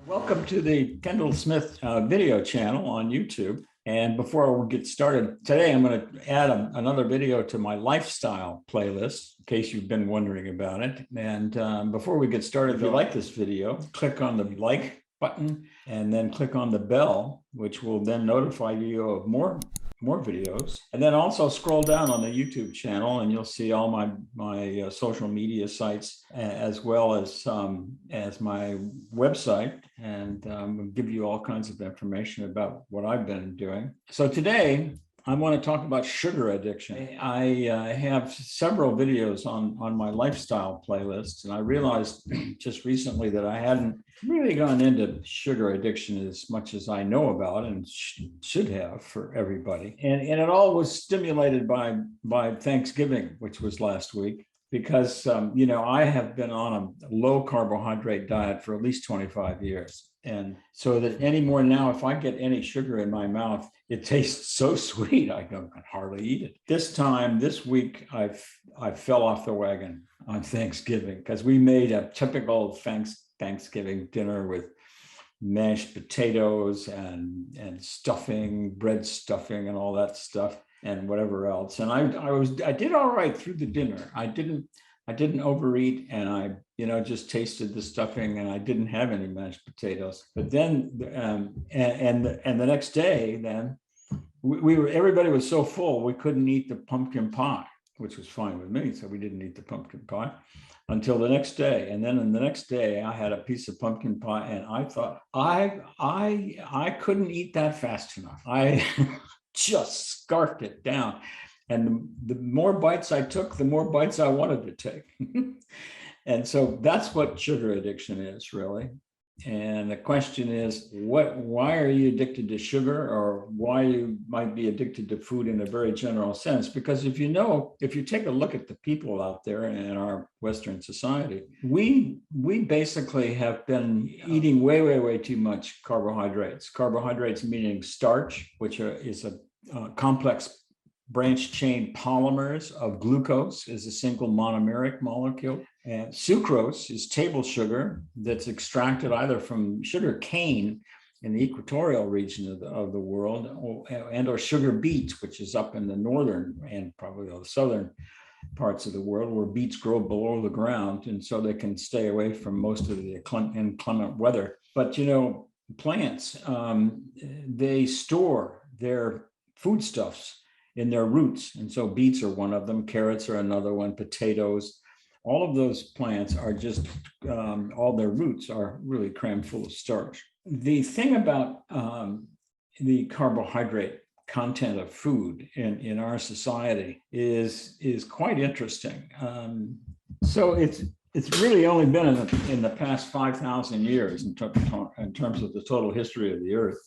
Welcome to the Kendall Smith video channel on YouTube. And before we get started, today I'm going to add another video to my lifestyle playlist, in case you've been wondering about it. And before we get started, if you like this video, click on the like button and then click on the bell, which will then notify you of more videos. And then also scroll down on the YouTube channel and you'll see all my social media sites, as well as my website, and we'll give you all kinds of information about what I've been doing. So today I want to talk about sugar addiction. I have several videos on my lifestyle playlist, and I realized just recently that I hadn't really gone into sugar addiction as much as I know about and should have for everybody. And it all was stimulated by Thanksgiving, which was last week, because I have been on a low carbohydrate diet for at least 25 years. And so that anymore now, if I get any sugar in my mouth, it tastes so sweet, I can hardly eat it. This week, I fell off the wagon on Thanksgiving because we made a typical Thanksgiving dinner with mashed potatoes and stuffing, bread stuffing, and all that stuff, and whatever else. And I did all right through the dinner. I didn't overeat, and I just tasted the stuffing, and I didn't have any mashed potatoes. But then and the next day, then everybody was so full we couldn't eat the pumpkin pie, which was fine with me. So we didn't eat the pumpkin pie until the next day. And then in the next day, I had a piece of pumpkin pie, and I thought I couldn't eat that fast enough. I just scarfed it down. And the more bites I took, the more bites I wanted to take. And so that's what sugar addiction is, really. And the question is, why are you addicted to sugar, or why you might be addicted to food in a very general sense? Because if you take a look at the people out there in our Western society, we basically have been eating way too much carbohydrates. Carbohydrates meaning starch, which is a complex branch chain polymers of glucose is a single monomeric molecule. And sucrose is table sugar that's extracted either from sugar cane in the equatorial region of the world, or sugar beets, which is up in the northern and probably the southern parts of the world, where beets grow below the ground, and so they can stay away from most of the inclement weather. But plants, they store their foodstuffs in their roots. And so beets are one of them, carrots are another one, potatoes. All of those plants are just, all their roots are really crammed full of starch. The thing about the carbohydrate content of food in our society is quite interesting. So it's really only been in the past 5,000 years in terms of the total history of the earth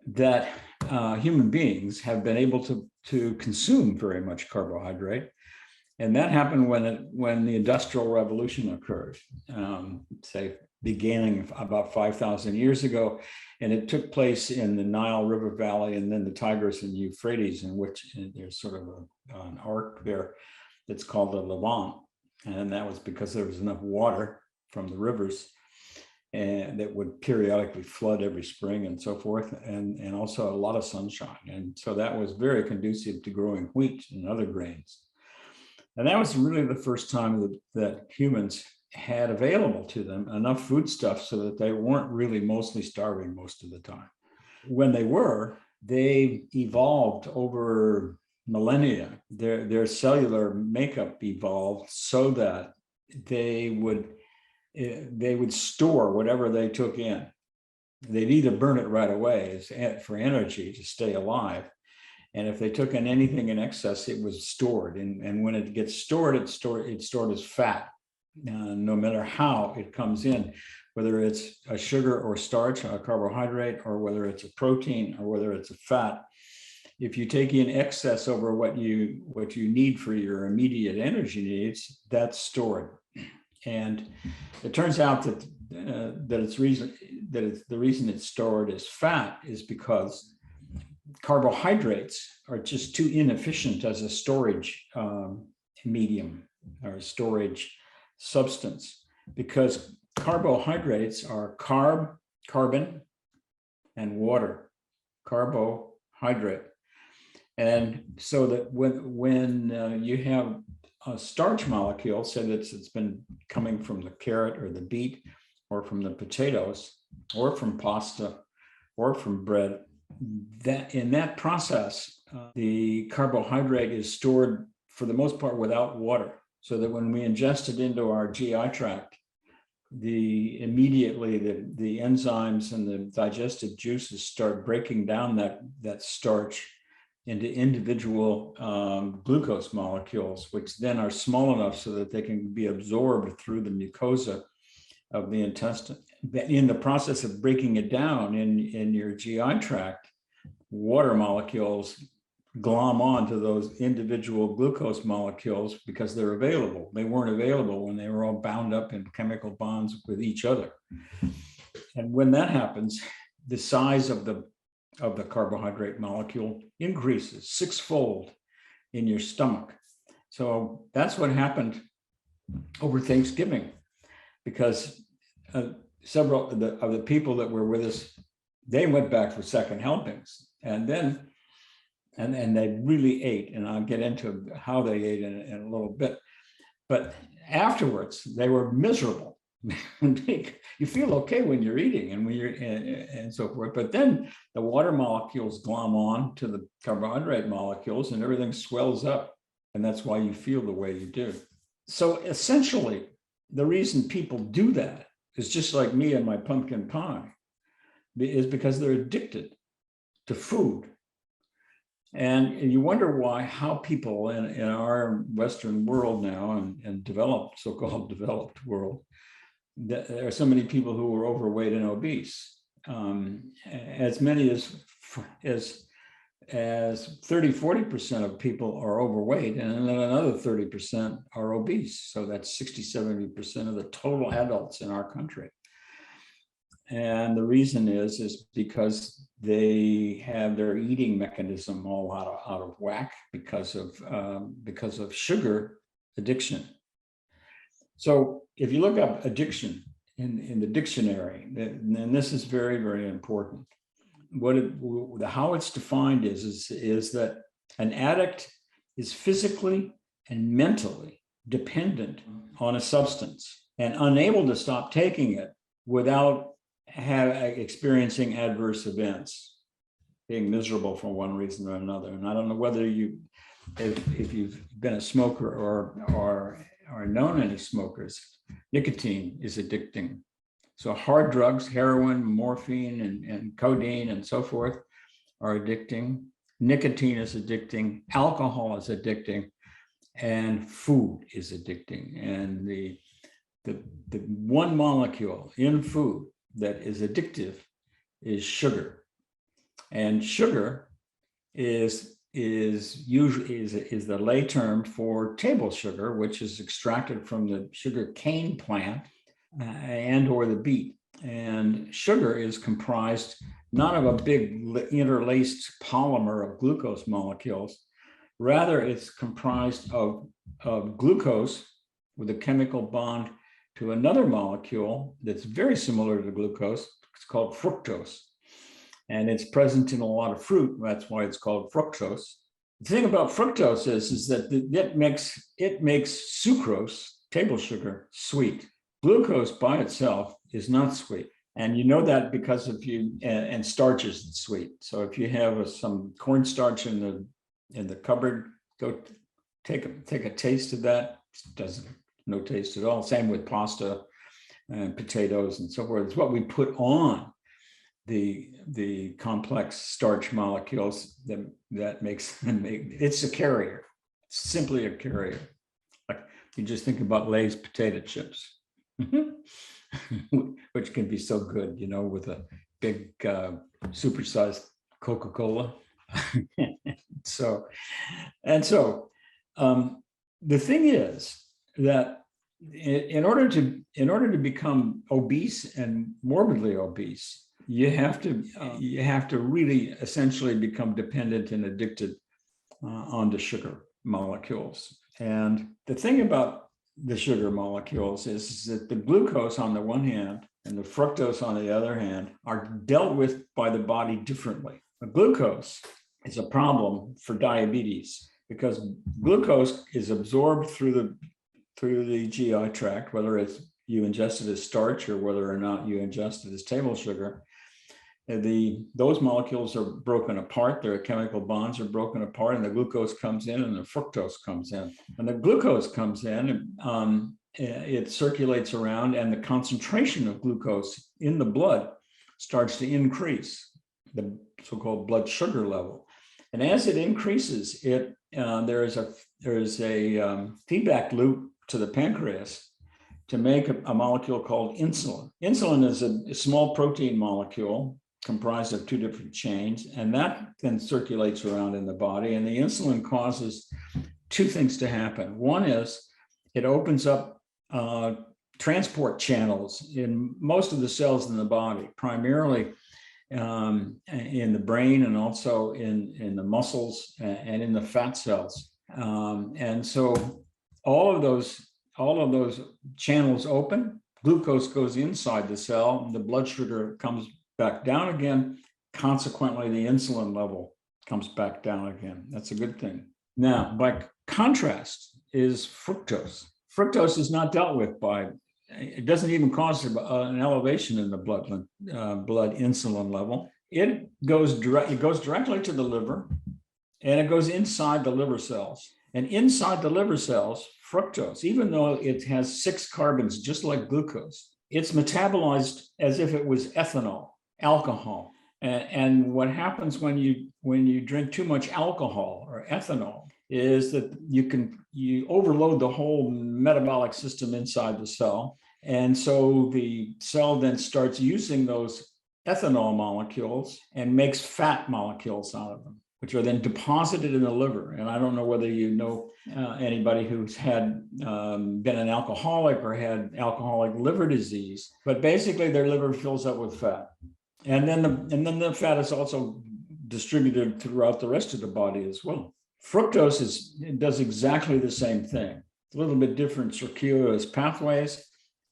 that human beings have been able to consume very much carbohydrate. And that happened when the Industrial Revolution occurred, say beginning about 5,000 years ago. And it took place in the Nile River Valley and then the Tigris and Euphrates, in which there's sort of an arc there that's called the Levant. And that was because there was enough water from the rivers and that would periodically flood every spring and so forth, and also a lot of sunshine. And so that was very conducive to growing wheat and other grains. And that was really the first time that humans had available to them enough foodstuff so that they weren't really mostly starving most of the time. When they were, they evolved over millennia. Their cellular makeup evolved so that they would store whatever they took in. They'd either burn it right away for energy to stay alive. And if they took in anything in excess, it was stored. And when it gets stored, it's stored as fat, no matter how it comes in, whether it's a sugar or starch, a carbohydrate, or whether it's a protein, or whether it's a fat. If you take in excess over what you need for your immediate energy needs, that's stored. And it turns out that the reason it's stored as fat is because carbohydrates are just too inefficient as a storage medium or storage substance, because carbohydrates are carbon, and water, carbohydrate. And so that when you have a starch molecule, say that it's been coming from the carrot or the beet or from the potatoes or from pasta or from bread, that in that process, the carbohydrate is stored for the most part without water, so that when we ingest it into our GI tract, immediately the enzymes and the digestive juices start breaking down that starch into individual glucose molecules, which then are small enough so that they can be absorbed through the mucosa of the intestine. In the process of breaking it down in your GI tract, water molecules glom on to those individual glucose molecules because they're available. They weren't available when they were all bound up in chemical bonds with each other. And when that happens, the size of the carbohydrate molecule increases sixfold in your stomach. So that's what happened over Thanksgiving, because several of the people that were with us, they went back for second helpings, and then and they really ate, and I'll get into how they ate in a little bit. But afterwards, they were miserable. You feel okay when you're eating and when you're and so forth, but then the water molecules glom on to the carbohydrate molecules, and everything swells up, and that's why you feel the way you do. So essentially, the reason people do that is just like me and my pumpkin pie, is because they're addicted to food. And you wonder why, how people in our Western world now and developed, so-called developed world, there are so many people who are overweight and obese. As many as 30-40% of people are overweight, and then another 30% are obese. So that's 60-70% of the total adults in our country. And the reason is because they have their eating mechanism all out of whack because of sugar addiction. So if you look up addiction in the dictionary, and this is very, very important, how it's defined is that an addict is physically and mentally dependent on a substance and unable to stop taking it without experiencing adverse events, being miserable for one reason or another. And I don't know whether if you've been a smoker or known any smokers, nicotine is addicting. So hard drugs, heroin, morphine, and codeine, and so forth, are addicting. Nicotine is addicting. Alcohol is addicting, and food is addicting. And the one molecule in food that is addictive is sugar. And sugar is the lay term for table sugar, which is extracted from the sugar cane plant and or the beet. And sugar is comprised not of a big interlaced polymer of glucose molecules. Rather, it's comprised of glucose with a chemical bond to another molecule that's very similar to glucose. It's called fructose. And it's present in a lot of fruit. That's why it's called fructose. The thing about fructose is that it makes sucrose, table sugar, sweet. Glucose by itself is not sweet. And you know that because and starch isn't sweet. So if you have some cornstarch in the cupboard, go take a taste of that. No taste at all. Same with pasta and potatoes and so forth. It's what we put on the complex starch molecules that makes it's a carrier. It's simply a carrier. Like you just think about Lay's potato chips, which can be so good, with a big supersized Coca-Cola. So the thing is that in order to become obese and morbidly obese, you have to really essentially become dependent and addicted onto sugar molecules. And the thing about the sugar molecules is that the glucose on the one hand and the fructose on the other hand are dealt with by the body differently. The glucose is a problem for diabetes because glucose is absorbed through the GI tract, whether it's you ingest it as starch or whether or not you ingest it as table sugar. Those molecules are broken apart, their chemical bonds are broken apart, and the glucose comes in and the fructose comes in. And the glucose comes in, it circulates around, and the concentration of glucose in the blood starts to increase, the so-called blood sugar level. And as it increases, there is a feedback loop to the pancreas to make a molecule called insulin. Insulin is a small protein molecule comprised of two different chains, and that then circulates around in the body. And the insulin causes two things to happen. One is it opens up transport channels in most of the cells in the body, primarily in the brain and also in the muscles and in the fat cells. And so all of those channels open, glucose goes inside the cell, and the blood sugar comes back down again. Consequently, the insulin level comes back down again. That's a good thing. Now, by contrast is fructose. Fructose is not dealt with it doesn't even cause an elevation in the blood insulin level. It goes directly to the liver, and it goes inside the liver cells. And inside the liver cells, fructose, even though it has 6 carbons, just like glucose, it's metabolized as if it was ethanol, alcohol. And what happens when you drink too much alcohol or ethanol is that you overload the whole metabolic system inside the cell. And so the cell then starts using those ethanol molecules and makes fat molecules out of them, which are then deposited in the liver. And I don't know whether you know anybody who's been an alcoholic or had alcoholic liver disease, but basically their liver fills up with fat. And then the fat is also distributed throughout the rest of the body as well. Fructose does exactly the same thing. It's a little bit different circuitous pathways,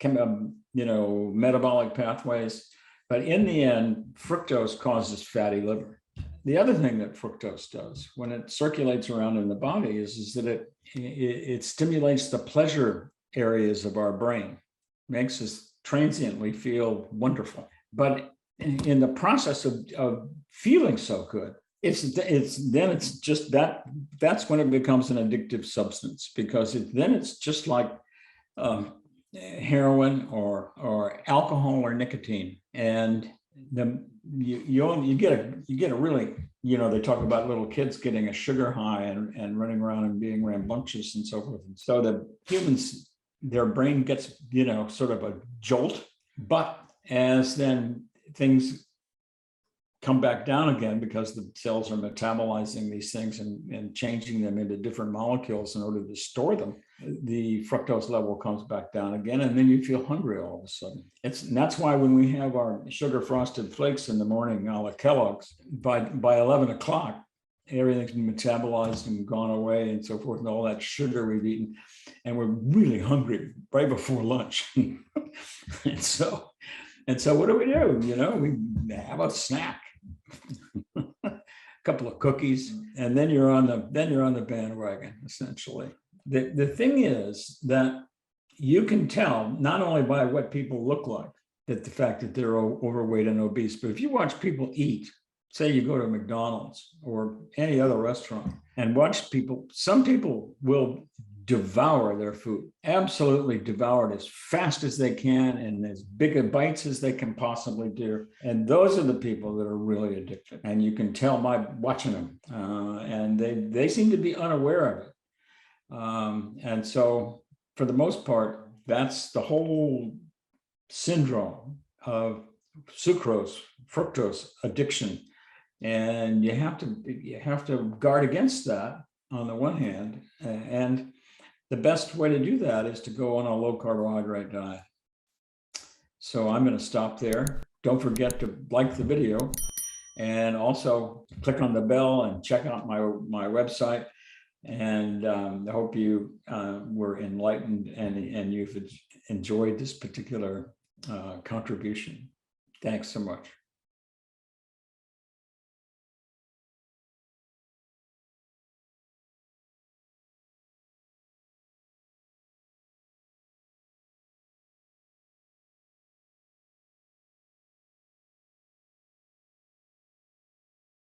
metabolic pathways, but in the end, fructose causes fatty liver. The other thing that fructose does when it circulates around in the body is that it stimulates the pleasure areas of our brain, makes us transiently feel wonderful. But in the process of feeling so good, that's when it becomes an addictive substance, because it's just like heroin or alcohol or nicotine, and you get a really, they talk about little kids getting a sugar high and running around and being rambunctious and so forth. And so the humans, their brain gets sort of a jolt, but as then things come back down again because the cells are metabolizing these things and changing them into different molecules in order to store them, the fructose level comes back down again, and then you feel hungry all of a sudden. And that's why when we have our sugar frosted flakes in the morning, a la Kellogg's, by 11 o'clock, everything's been metabolized and gone away and so forth, and all that sugar we've eaten, and we're really hungry right before lunch. and so what do? We have a snack. A couple of cookies, and then you're on the bandwagon, essentially. The thing is that you can tell not only by what people look like, that the fact that they're overweight and obese, but if you watch people eat, say you go to McDonald's or any other restaurant and watch people, some people will devour their food, absolutely devour it as fast as they can and as big a bites as they can possibly do. And those are the people that are really addicted. And you can tell by watching them. And they seem to be unaware of it. And so for the most part, that's the whole syndrome of sucrose, fructose addiction. And you have to guard against that on the one hand. And the best way to do that is to go on a low carbohydrate diet. So I'm going to stop there. Don't forget to like the video, and also click on the bell and check out my website, And I hope you were enlightened and you've enjoyed this particular contribution. Thanks so much.